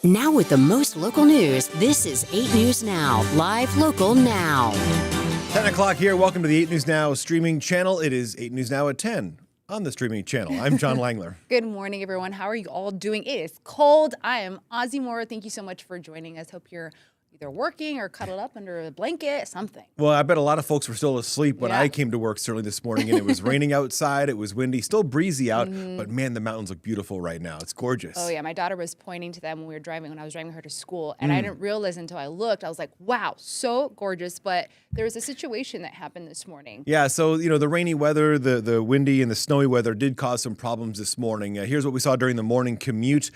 Now with the most local news, this is 8 News Now, live local now. 10 o'clock here. Welcome to the 8 News Now streaming channel. It is 8 News Now at 10 on the streaming channel. I'm John Langler. Good morning, everyone. How are you all doing? It is cold. I am Ozzy Mora. Thank you so much for joining us. Hope you're either working or cuddled up under a blanket, something. Well, I bet a lot of folks were still asleep when Yeah. I came to work certainly this morning, and it was raining outside. It was windy, still breezy out, but man, the mountains look beautiful right now. It's gorgeous. Oh, yeah. My daughter was pointing to them when I was driving her to school, and I didn't realize until I looked. I was like, wow, so gorgeous. But there was a situation that happened this morning. Yeah, so, the rainy weather, the windy and the snowy weather did cause some problems this morning. Here's what we saw during the morning commute.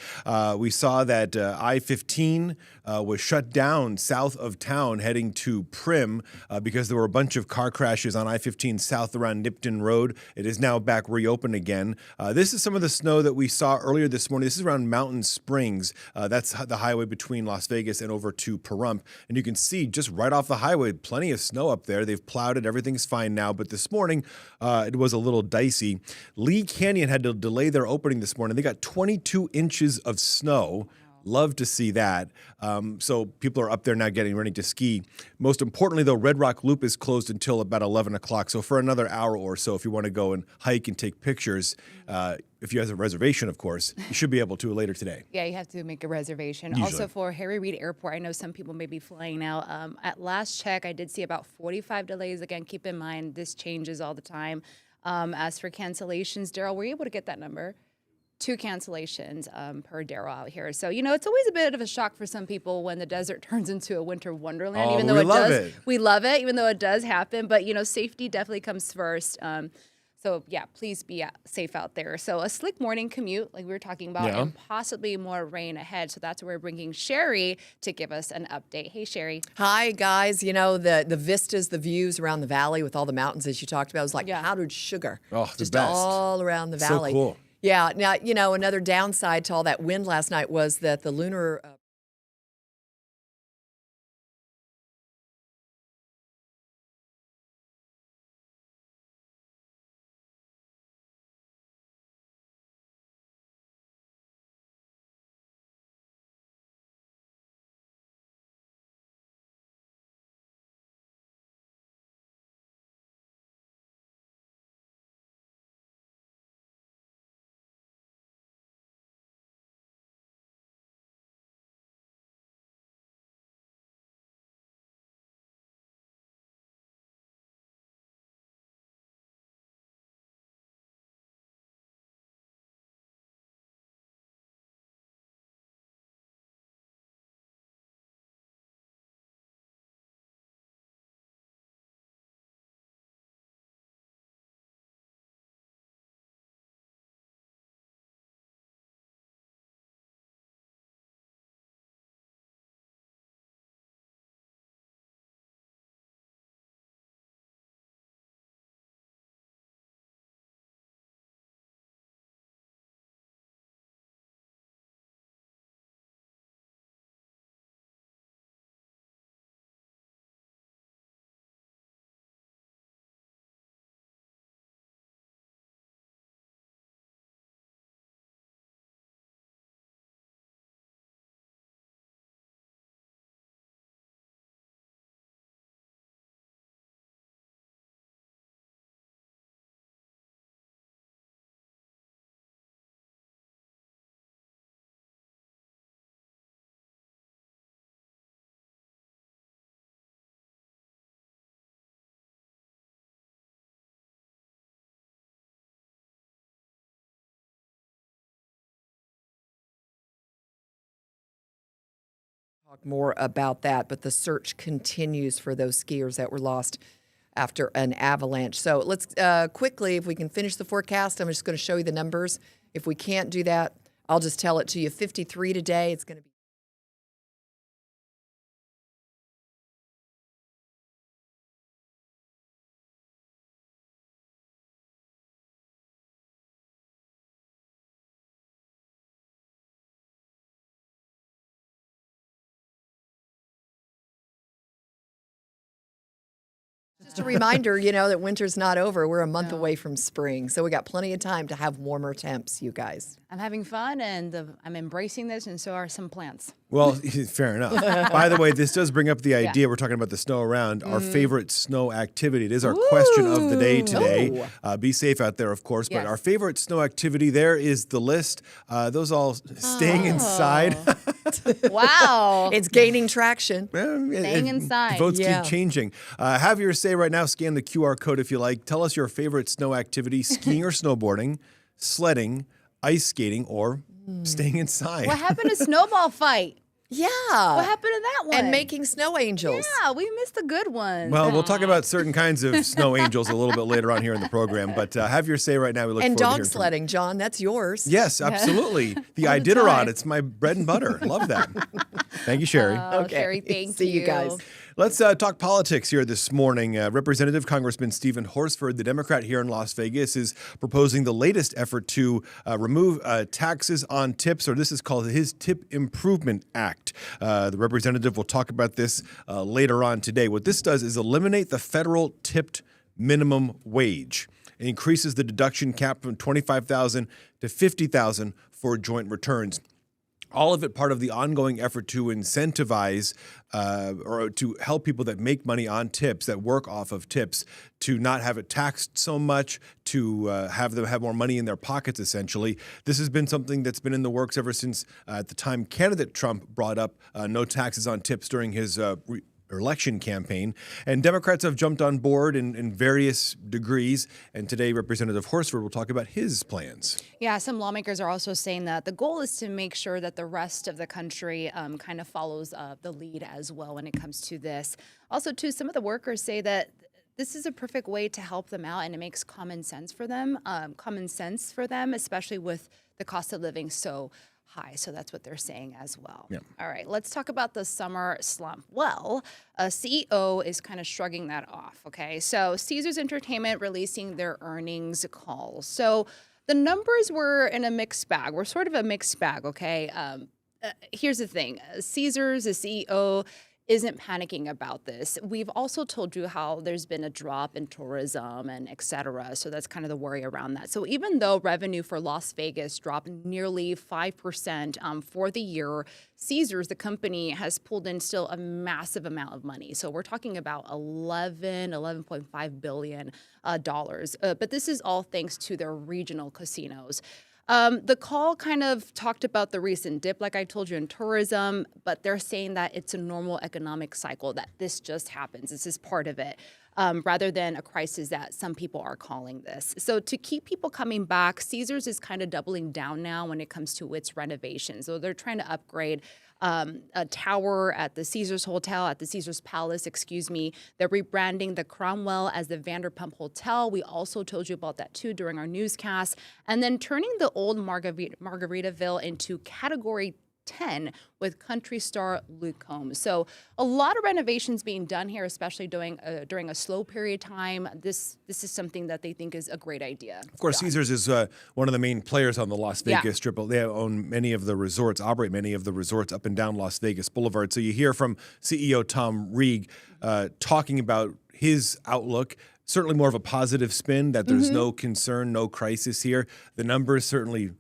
We saw that I-15 was shut down south of town heading to Prim because there were a bunch of car crashes on I-15 south around Nipton Road. It is now back reopened again. This is some of the snow that we saw earlier this morning. This is around Mountain Springs. That's the highway between Las Vegas and over to Pahrump. And you can see just right off the highway, plenty of snow up there. They've plowed it. Everything's fine now. But this morning, it was a little dicey. Lee Canyon had to delay their opening this morning. They got 22 inches of snow. Love to see that. So people are up there now getting ready to ski. Most importantly, though, Red Rock Loop is closed until about 11 o'clock. So for another hour or so, if you want to go and hike and take pictures, if you have a reservation, of course, you should be able to later today. Yeah, you have to make a reservation. Usually. Also for Harry Reid Airport, I know some people may be flying now. At last check, I did see about 45 delays. Again, keep in mind, this changes all the time. As for cancellations, Daryl, were you able to get that number? 2 cancellations per Daryl out here. So, it's always a bit of a shock for some people when the desert turns into a winter wonderland, even though we love it. We love it, even though it does happen. But, safety definitely comes first. So, yeah, please be safe out there. So a slick morning commute, like we were talking about, and possibly more rain ahead. So that's where we're bringing Sherry to give us an update. Hey, Sherry. Hi, guys. The vistas, the views around the valley with all the mountains, as you talked about, it was like powdered sugar. Oh, the just best. all around the valley. So cool. Yeah. Now, another downside to all that wind last night was that the lunar talk more about that, but the search continues for those skiers that were lost after an avalanche. So let's quickly, if we can finish the forecast, I'm just going to show you the numbers. If we can't do that, I'll just tell it to you. 53 today. It's going to be Just a reminder, that winter's not over. We're a month away from spring, so we got plenty of time to have warmer temps, you guys. I'm having fun, and I'm embracing this, and so are some plants. Well, fair enough. By the way, this does bring up the idea. We're talking about the snow around. Our favorite snow activity. It is our question of the day today. Be safe out there, of course. But Yes. our favorite snow activity, there is the list. Those all staying inside. Wow. It's gaining traction. Staying inside. Votes Yeah. keep changing. Have your say right now. Scan the QR code if you like. Tell us your favorite snow activity, skiing or snowboarding, sledding, ice skating, or staying inside. What happened to snowball fight? Yeah. What happened to that one? And making snow angels. Yeah, we missed the good ones. Well, we'll talk about certain kinds of snow angels a little bit later on here in the program, but have your say right now. We look And forward to dog hearing from you. sledding, John, that's yours. Yes, absolutely. The All the Iditarod, time. it's my bread and butter. Love that. Thank you, Sherry. Oh, Okay. Sherry, thank See you guys. Let's talk politics here this morning. Representative Congressman Stephen Horsford, the Democrat here in Las Vegas, is proposing the latest effort to remove taxes on tips, or this is called his Tip Improvement Act. The representative will talk about this later on today. What this does is eliminate the federal tipped minimum wage. It increases the deduction cap from $25,000 to $50,000 for joint returns. All of it part of the ongoing effort to incentivize or to help people that make money on tips, that work off of tips, to not have it taxed so much, to have them have more money in their pockets, essentially. This has been something that's been in the works ever since, at the time, candidate Trump brought up no taxes on tips during his election campaign. And Democrats have jumped on board in various degrees. And today, Representative Horsford will talk about his plans. Yeah, some lawmakers are also saying that the goal is to make sure that the rest of the country kind of follows the lead as well when it comes to this. Also, too, some of the workers say that this is a perfect way to help them out, and it makes common sense for them, especially with the cost of living so high. So that's what they're saying as well. Yeah. All right, let's talk about the summer slump. Well, a CEO is kind of shrugging that off, okay? So Caesars Entertainment releasing their earnings call. So the numbers were in a mixed bag. We're sort of a mixed bag, okay? Here's the thing. Caesars, the CEO, isn't panicking about this. We've also told you how there's been a drop in tourism and et cetera. So that's kind of the worry around that. So even though revenue for Las Vegas dropped nearly 5% for the year, Caesars, the company, has pulled in still a massive amount of money. So we're talking about $11.5 billion dollars. But this is all thanks to their regional casinos. The call kind of talked about the recent dip, like I told you, in tourism, but they're saying that it's a normal economic cycle, that this just happens. This is part of it, rather than a crisis that some people are calling this. So to keep people coming back, Caesars is kind of doubling down now when it comes to its renovations. So they're trying to upgrade a tower at the Caesars Hotel, at the Caesars Palace, They're rebranding the Cromwell as the Vanderpump Hotel. We also told you about that too during our newscast. And then turning the old Margaritaville into Category 10 with country star Luke Combs. So a lot of renovations being done here, especially during a slow period of time. This is something that they think is a great idea. Of course, Caesars is one of the main players on the Las Vegas Yeah. Strip. They own many of the resorts, operate many of the resorts up and down Las Vegas Boulevard. So you hear from CEO Tom Reeg talking about his outlook. Certainly more of a positive spin, that there's no concern, no crisis here. The numbers certainly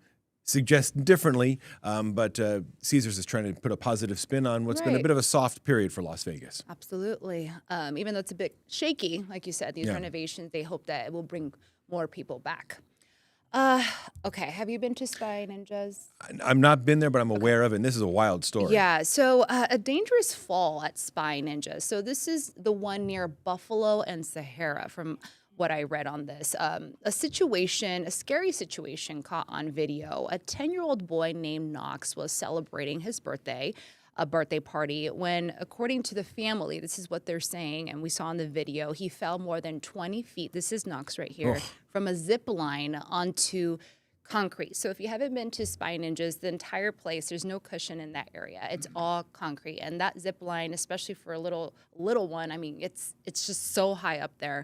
suggest differently, but Caesars is trying to put a positive spin on what's been a Right. bit of a soft period for Las Vegas. Absolutely. Even though it's a bit shaky, like you said, these Yeah. renovations, they hope that it will bring more people back. Okay, have you been to Spy Ninjas? I've not been there, but I'm aware of it, and this is a wild story. Yeah, so a dangerous fall at Spy Ninjas. So this is the one near Buffalo and Sahara from what I read on this. A scary situation caught on video. A 10-year-old boy named Knox was celebrating his birthday, a birthday party, when, according to the family, this is what they're saying, and we saw in the video, he fell more than 20 feet, this is Knox right here, from a zip line onto concrete. So if you haven't been to Spy Ninjas, the entire place, there's no cushion in that area. It's all concrete. And that zip line, especially for a little one, I mean, it's just so high up there.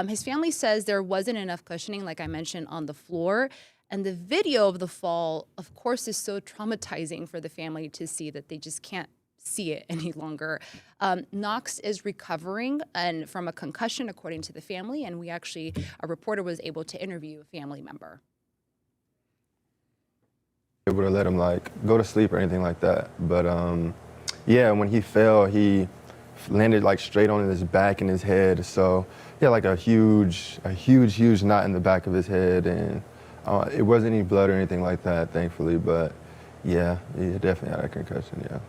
His family says there wasn't enough cushioning, like I mentioned, on the floor. And the video of the fall, of course, is so traumatizing for the family to see that they just can't see it any longer. Knox is recovering and from a concussion, according to the family, and a reporter was able to interview a family member. Able to let him like go to sleep or anything like that, but yeah, when he fell, he landed like straight on his back and his head, so he had like a huge knot in the back of his head, and it wasn't any blood or anything like that, thankfully, but yeah, he definitely had a concussion, yeah.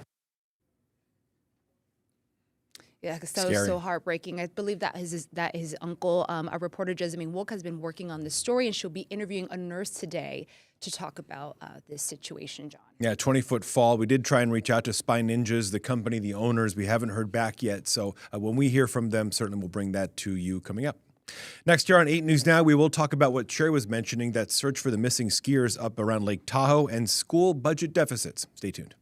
Yeah, because that was so heartbreaking. I believe that his uncle, our reporter Jasmine Wolk, has been working on this story, and she'll be interviewing a nurse today to talk about this situation, John. Yeah, 20-foot fall. We did try and reach out to Spy Ninjas, the company, the owners. We haven't heard back yet. So when we hear from them, certainly we'll bring that to you coming up. Next year on 8 News Now, we will talk about what Sherry was mentioning, that search for the missing skiers up around Lake Tahoe and school budget deficits. Stay tuned.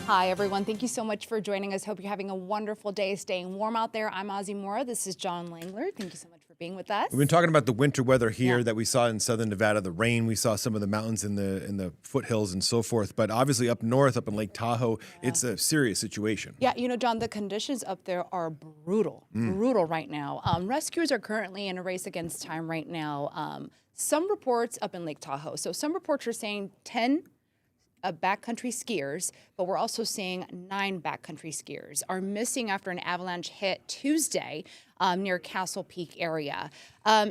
Hi, everyone. Thank you so much for joining us. Hope you're having a wonderful day, staying warm out there. I'm Ozzy Mora. This is John Langler. Thank you so much for being with us. We've been talking about the winter weather here that we saw in southern Nevada, the rain. We saw some of the mountains in the foothills and so forth. But obviously up north, up in Lake Tahoe, it's a serious situation. Yeah, you know, John, the conditions up there are brutal right now. Rescuers are currently in a race against time right now. Some reports up in Lake Tahoe. So some reports are saying 10 backcountry skiers, but we're also seeing 9 backcountry skiers are missing after an avalanche hit Tuesday near Castle Peak area.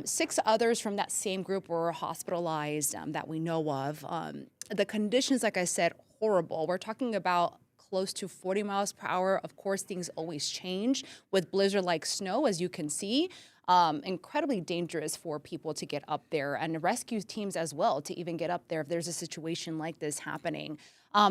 6 others from that same group were hospitalized that we know of. The conditions, like I said, horrible. We're talking about close to 40 miles per hour. Of course, things always change with blizzard-like snow, as you can see. Incredibly dangerous for people to get up there, and rescue teams as well to even get up there if there's a situation like this happening.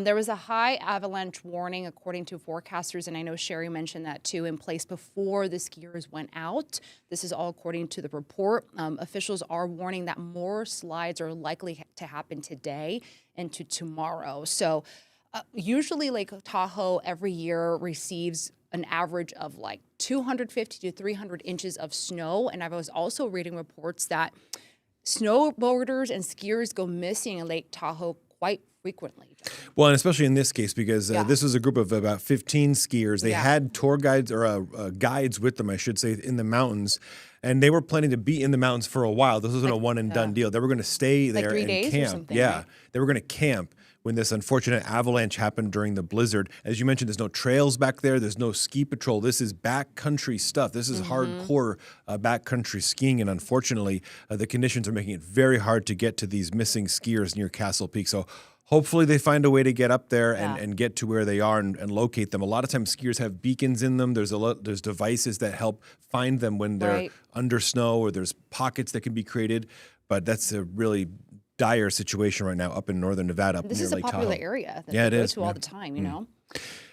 There was a high avalanche warning, according to forecasters, and I know Sherry mentioned that too, in place before the skiers went out. This is all according to the report. Officials are warning that more slides are likely to happen today into tomorrow. So usually Lake Tahoe every year receives an average of like 250 to 300 inches of snow. And I was also reading reports that snowboarders and skiers go missing in Lake Tahoe quite frequently. Well, and especially in this case, because Yeah. this was a group of about 15 skiers. They Yeah. had tour guides or guides with them, I should say, in the mountains. And they were planning to be in the mountains for a while. This wasn't a one and done deal. They were going to stay there 3 and days or camp. something, Yeah, right? they were going to camp when this unfortunate avalanche happened during the blizzard. As you mentioned, there's no trails back there. There's no ski patrol. This is backcountry stuff. This is hardcore backcountry skiing. And unfortunately, the conditions are making it very hard to get to these missing skiers near Castle Peak. So hopefully they find a way to get up there and get to where they are and locate them. A lot of times skiers have beacons in them. There's devices that help find them when they're Right. under snow, or there's pockets that can be created. But that's a really dire situation right now up in northern Nevada, up This near is a Lake popular Tahoe. area that Yeah, they it go is, to all the time, you know?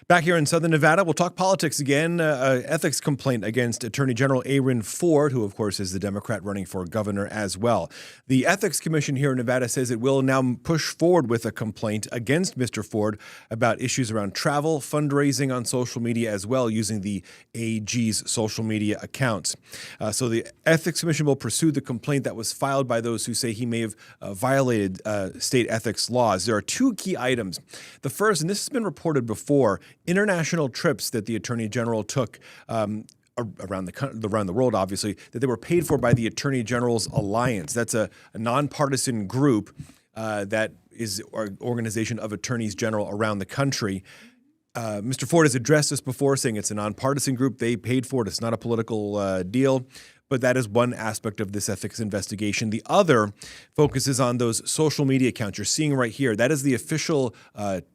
Back here in southern Nevada, we'll talk politics again. Ethics complaint against Attorney General Aaron Ford, who, of course, is the Democrat running for governor as well. The Ethics Commission here in Nevada says it will now push forward with a complaint against Mr. Ford about issues around travel, fundraising on social media as well, using the AG's social media accounts. So the Ethics Commission will pursue the complaint that was filed by those who say he may have violated state ethics laws. There are two key items. The first, and this has been reported before, international trips that the Attorney General took around the world, obviously, that they were paid for by the Attorney General's Alliance. That's a nonpartisan group that is an organization of attorneys general around the country. Mr. Ford has addressed this before, saying it's a nonpartisan group. They paid for it. It's not a political deal. But that is one aspect of this ethics investigation. The other focuses on those social media accounts you're seeing right here. That is the official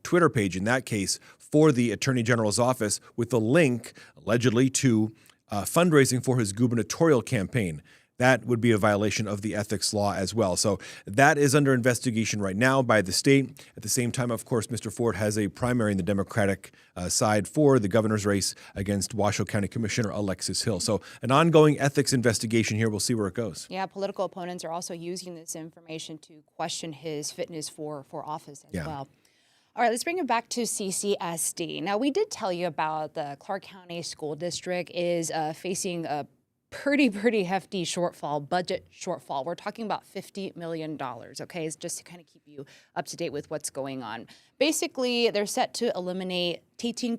Twitter page, in that case, for the Attorney General's office, with a link, allegedly, to fundraising for his gubernatorial campaign. That would be a violation of the ethics law as well. So that is under investigation right now by the state. At the same time, of course, Mr. Ford has a primary in the Democratic side for the governor's race against Washoe County Commissioner Alexis Hill. So an ongoing ethics investigation here. We'll see where it goes. Yeah, political opponents are also using this information to question his fitness for office as well. All right, let's bring it back to CCSD. Now, we did tell you about the Clark County School District is facing a pretty hefty budget shortfall. We're talking about $50 million, okay? It's just to kind of keep you up to date with what's going on. Basically, they're set to eliminate teaching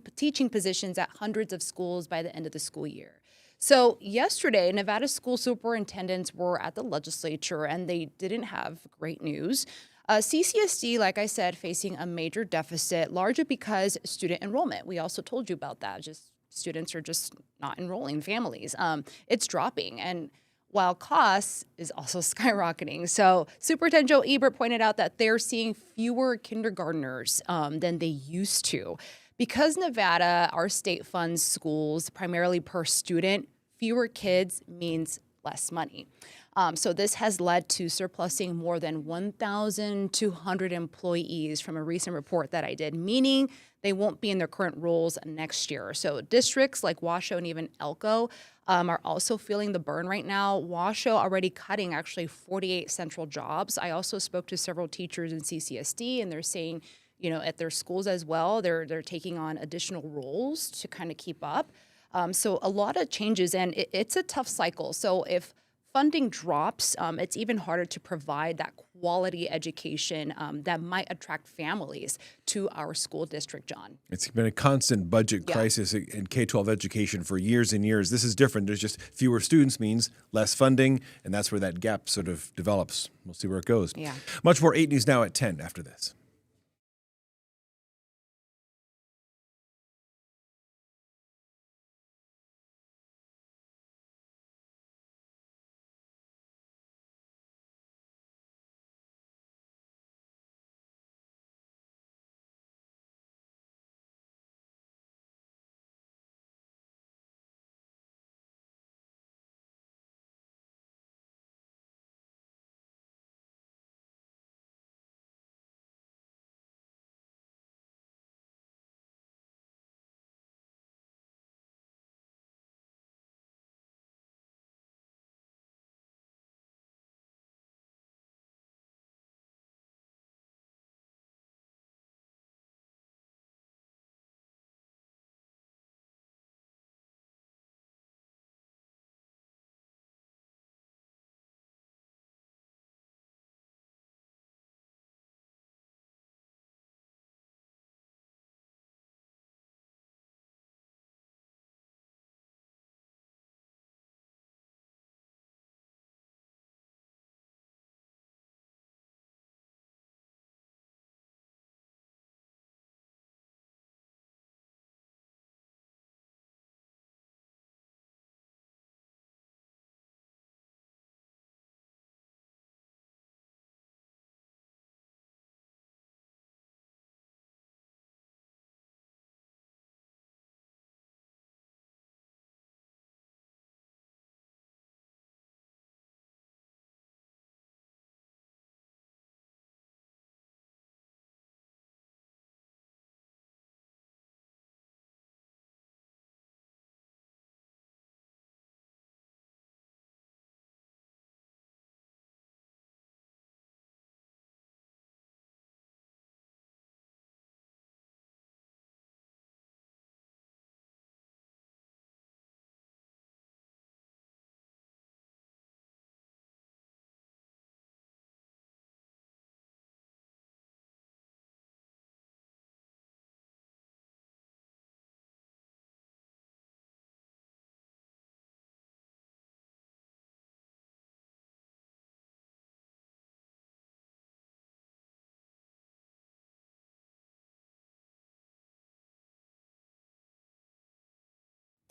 positions at hundreds of schools by the end of the school year. So yesterday, Nevada school superintendents were at the legislature, and they didn't have great news. CCSD, like I said, facing a major deficit, largely because student enrollment. We also told you about that. Students are just not enrolling, families. It's dropping. And while costs is also skyrocketing. So Superintendent Joe Ebert pointed out that they're seeing fewer kindergartners than they used to. Because Nevada, our state funds schools primarily per student, fewer kids means less money. So this has led to surplusing more than 1,200 employees from a recent report that I did, meaning they won't be in their current roles next year. So districts like Washoe and even Elko are also feeling the burn right now. Washoe already cutting actually 48 central jobs. I also spoke to several teachers in CCSD, and they're saying, you know, at their schools as well, they're taking on additional roles to kind of keep up. So a lot of changes, and it's a tough cycle. So if funding drops, it's even harder to provide that quality education that might attract families to our school district, John. It's been a constant budget crisis in K-12 education for years and years. This is different. There's just fewer students means less funding, and that's where that gap sort of develops. We'll see where it goes. Yeah. Much more 8 News Now at 10 after this.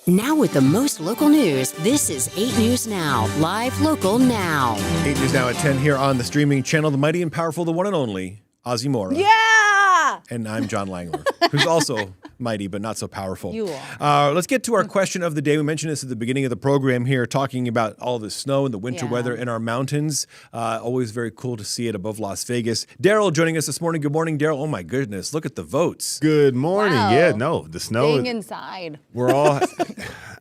Now with the most local news, this is 8 News Now, live local now. 8 News Now at 10 here on the streaming channel, the mighty and powerful, the one and only, Ozzy Mora. Yeah! And I'm John Langler, who's also mighty but not so powerful. You are. Let's get to our question of the day. We mentioned this at the beginning of the program here, talking about all the snow and the winter weather in our mountains. Always very cool to see it above Las Vegas. Daryl joining us this morning. Good morning, Daryl. Oh my goodness, look at the votes. Good morning. Wow. Yeah, no, the snow. Staying inside. We're all.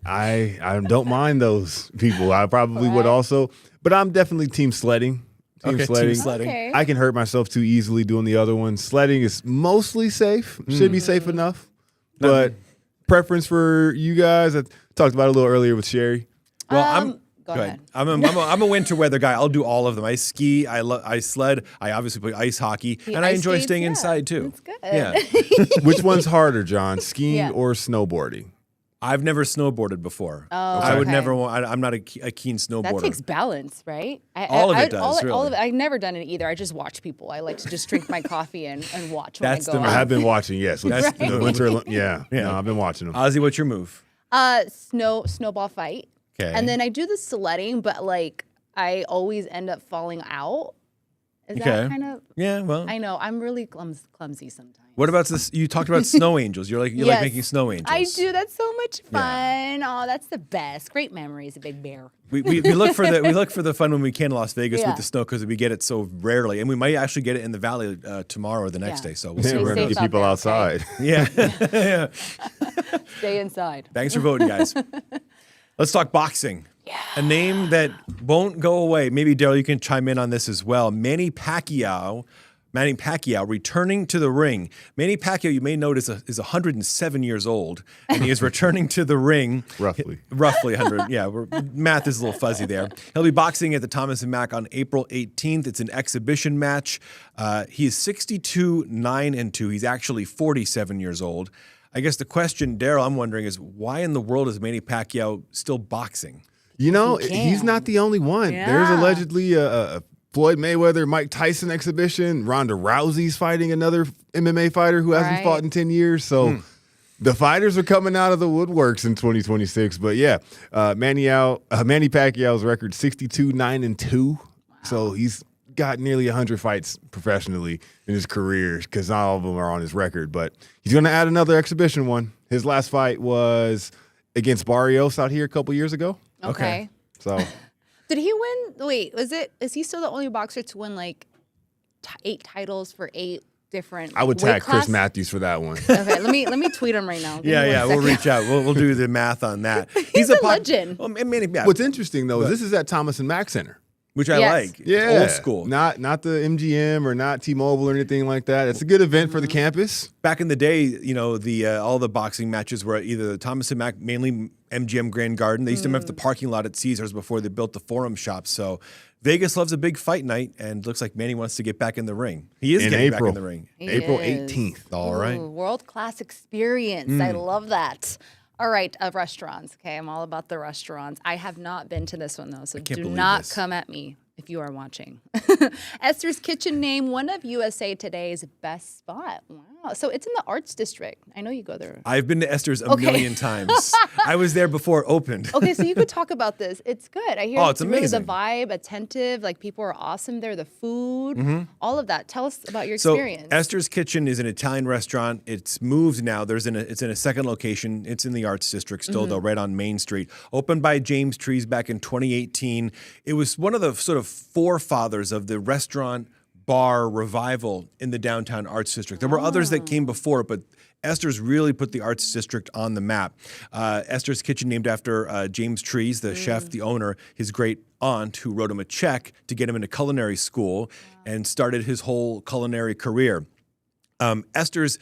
I don't mind those people. I probably would also, but I'm definitely team sledding. Team sledding. Okay. I can hurt myself too easily doing the other one. Sledding is mostly safe. Should be safe enough. But preference for you guys, I talked about it a little earlier with Sherry. Well, Go ahead. I'm a winter weather guy. I'll do all of them. I ski, I sled, I obviously play ice hockey, and I ice enjoy skates, staying inside too. That's good. Yeah. Which one's harder, John? Skiing Yeah. or snowboarding? I've never snowboarded before. Oh, I would okay. never want, I'm not a keen snowboarder. That takes balance, right? All of it does, All really. of it. I've never done it either. I just watch people. I like to just drink my coffee and watch when That's I the go move. I out. have been watching, yes. That's The the winter, no, I've been watching them. Ozzy, what's your move? Snowball fight. Okay. And then I do the sledding, but like I always end up falling out. Is Okay. that kind of? Yeah, well. I know I'm really clumsy sometimes. What about this? You talked about snow angels. You like Yes. making snow angels. I do. That's so much fun. Oh, that's the best. Great memories, a big bear. We look for the fun when we can in Las Vegas Yeah. with the snow because we get it so rarely, and we might actually get it in the valley tomorrow or the next Yeah. day. So we'll Yeah, see. we're Where going it to goes. get people out there, outside. Yeah. Stay inside. Thanks for voting, guys. Let's talk boxing. Yeah. A name that won't go away. Maybe Daryl, you can chime in on this as well. Manny Pacquiao returning to the ring. Manny Pacquiao, you may notice, is 107 years old, and he is returning to the ring. Roughly 100. Yeah, math is a little fuzzy there. He'll be boxing at the Thomas & Mack on April 18th. It's an exhibition match. He is 62-9-2. He's actually 47 years old. I guess the question, Daryl, I'm wondering is why in the world is Manny Pacquiao still boxing? You know, He he's can. not the only one. Yeah. There's allegedly a Floyd Mayweather, Mike Tyson exhibition. Ronda Rousey's fighting another MMA fighter who hasn't Right. fought in 10 years. So the fighters are coming out of the woodworks in 2026. But yeah, Manny Pacquiao's record 62-9-2. So he's got nearly 100 fights professionally in his career because not all of them are on his record. But he's going to add another exhibition one. His last fight was against Barrios out here a couple years ago. Okay. So Did he win? Wait, is he still the only boxer to win like 8 titles for 8 different? I would weight tag Chris class? Matthews for that one. Okay, let me tweet him right now. Give me Yeah, one we'll second. reach out. We'll do the math on that. He's a legend. Well, Manny, yeah, What's interesting though is this is at Thomas and Mack Center. which I Yes. like. It's Yeah, old school. Not the MGM or not T-Mobile or anything like that. It's a good event for the campus. Back in the day, you know, the all the boxing matches were either the Thomas & Mack, mainly MGM Grand Garden. They used to have the parking lot at Caesars before they built the Forum Shop. So Vegas loves a big fight night, and looks like Manny wants to get back in the ring. He is In getting April. back in the ring. He April is. 18th. All right. World class experience. I love that. All right, restaurants. Okay, I'm all about the restaurants. I have not been to this one though, so can't do believe not this. come at me if you are watching. Esther's Kitchen named one of USA Today's best spot. Wow. So it's in the Arts District. I know you go there. I've been to Esther's a million times. I was there before it opened. Okay, so you could talk about this. It's good. I hear Oh, it's really amazing. the vibe, attentive, like people are awesome there, the food, all of that. Tell us about your So experience. Esther's Kitchen is an Italian restaurant. It's moved now. It's in a second location. It's in the Arts District still, though, right on Main Street. Opened by James Trees back in 2018. It was one of the sort of forefathers of the restaurant bar revival in the downtown Arts District. There were others that came before, but Esther's really put the Arts District on the map. Esther's Kitchen, named after James Trees, the chef, the owner, his great aunt, who wrote him a check to get him into culinary school and started his whole culinary career. Esther's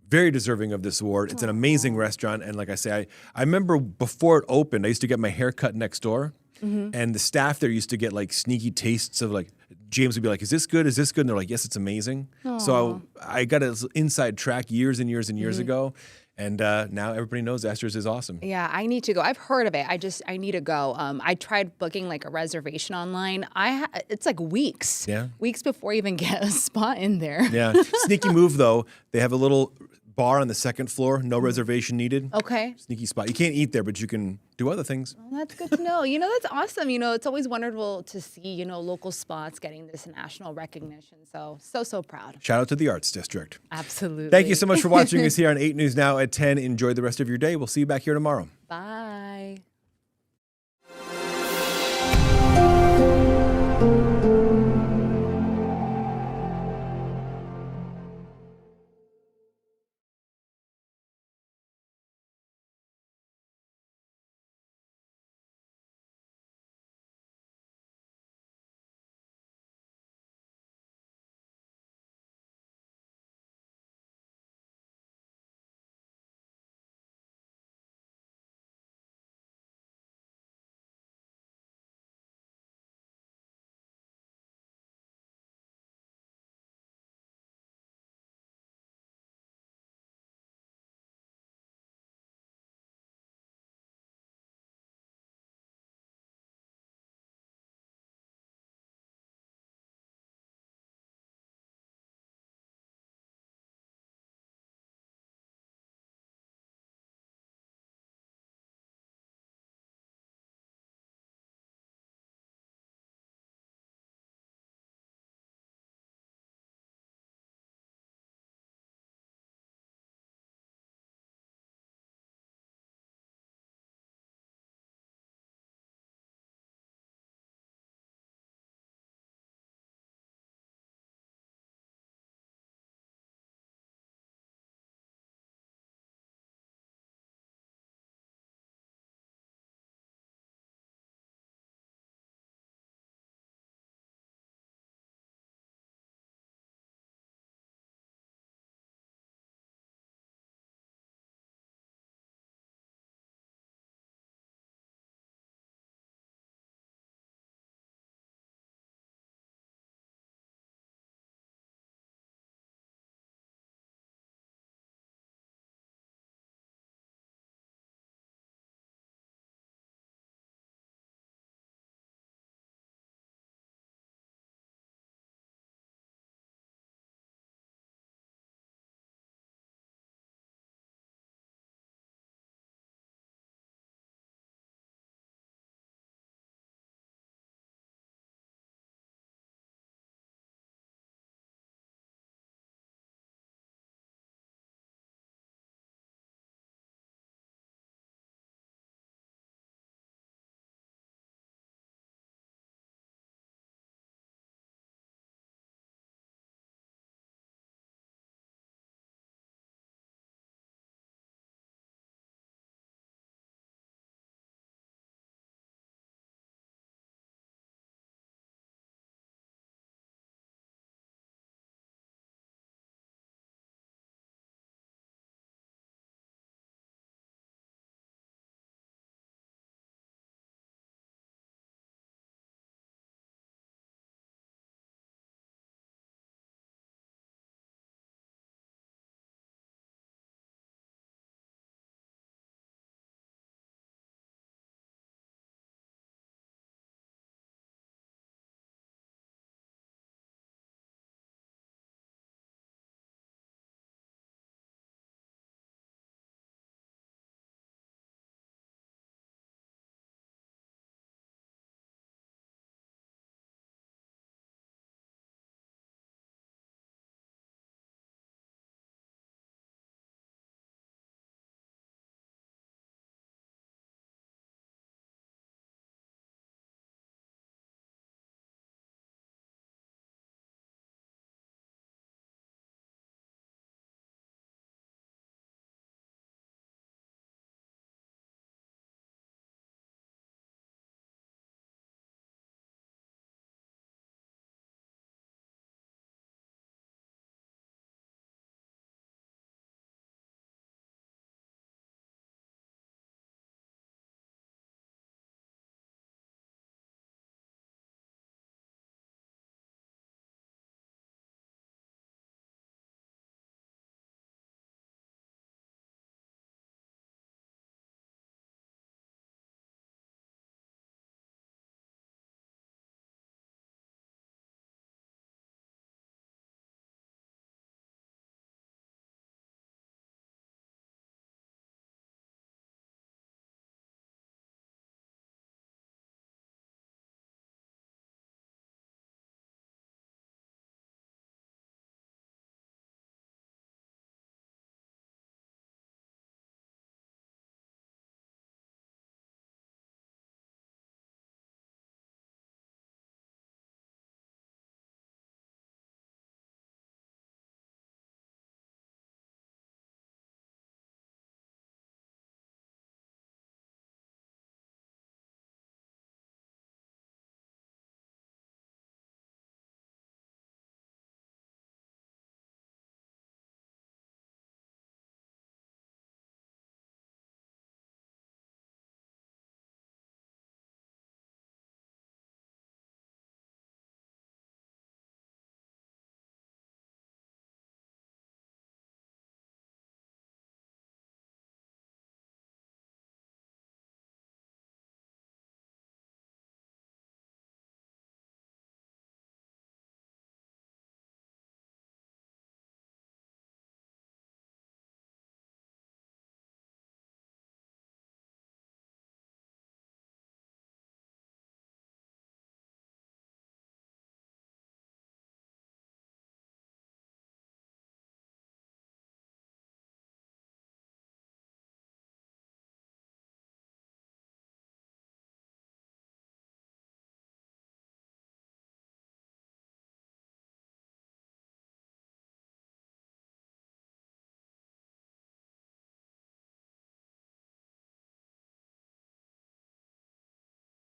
very deserving of this award. It's an amazing restaurant. And like I say, I remember before it opened, I used to get my hair cut next door. And the staff there used to get like sneaky tastes of like, James would be like, is this good? Is this good? And they're like, yes, it's amazing. So I got an inside track years and years and years ago. And now everybody knows Esther's is awesome. Yeah, I need to go. I've heard of it. I need to go. I tried booking like a reservation online. It's like weeks. Yeah. Weeks before you even get a spot in there. Yeah. Sneaky move, though. They have a little bar on the second floor, no reservation needed. Okay. Sneaky spot. You can't eat there, but you can do other things. Well, that's good to know. That's awesome. It's always wonderful to see, local spots getting this national recognition. So proud. Shout out to the Arts District. Absolutely. Thank you so much for watching us here on 8 News Now at 10. Enjoy the rest of your day. We'll see you back here tomorrow. Bye.